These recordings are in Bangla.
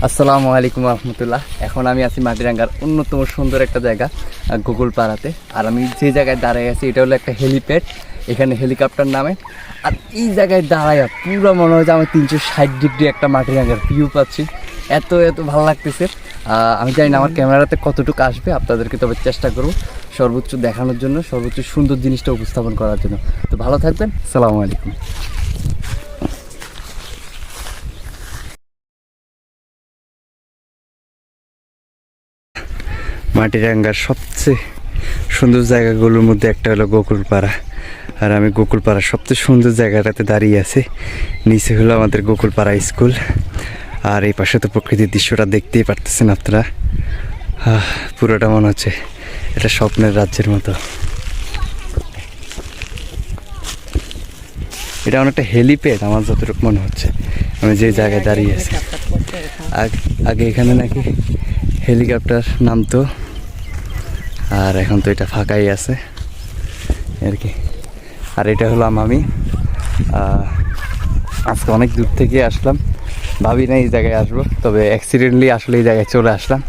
আসসালামু আলাইকুম রহমতুল্লাহ। এখন আমি আছি মাটিরাঙ্গার অন্যতম সুন্দর একটা জায়গা গোকুলপাড়াতে। আর আমি যে জায়গায় দাঁড়াই আছি এটা হলো একটা হেলিপ্যাড, এখানে হেলিকপ্টার নামে। আর এই জায়গায় দাঁড়াইয়া পুরো মনে হয় যে আমি 360 ডিগ্রি একটা মাটিরাঙ্গার ভিউ পাচ্ছি। এত ভালো লাগতেছে। আমি জানি না আমার ক্যামেরাতে কতটুকু আসবে, আপনাদেরকে তবে চেষ্টা করব সর্বোচ্চ দেখানোর জন্য, সর্বোচ্চ সুন্দর জিনিসটা উপস্থাপন করার জন্য। তো ভালো থাকবেন, আসসালামু আলাইকুম। মাটিরাঙ্গার সবচেয়ে সুন্দর জায়গাগুলোর মধ্যে একটা হলো গোকুলপাড়া। আর আমি গোকুলপাড়ার সবচেয়ে সুন্দর জায়গাটাতে দাঁড়িয়ে আছি। নিচে হলো আমাদের গোকুলপাড়া স্কুল, আর এই পাশে তো প্রকৃতির দৃশ্যটা দেখতেই পারতেছেন আপনারা। পুরোটা মনে হচ্ছে এটা স্বপ্নের রাজ্যের মতো। এটা অনেকটা হেলিপ্যাড আমার যতটুকু মনে হচ্ছে, আমি যে জায়গায় দাঁড়িয়ে আছি। আগে এখানে নাকি হেলিকপ্টার নামতো, আর এখন তো এটা ফাঁকাই আছে আর কি। আর এটা হলাম আমি। আজকে অনেক দূর থেকে আসলাম, ভাবি না এই জায়গায় আসবো, তবে অ্যাক্সিডেন্টলি আসলে এই জায়গায় চলে আসলাম।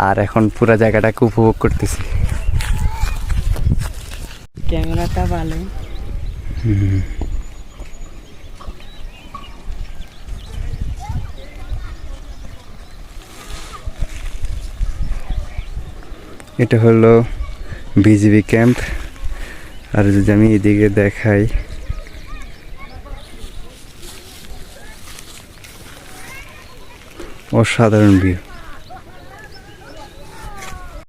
আর এখন পুরো জায়গাটাকে উপভোগ করতেছি। ক্যামেরাটা ভালো। এটা হলো বিজিবি ক্যাম্প। আর যদি আমি এদিকে দেখাই, অসাধারণ ভিউ।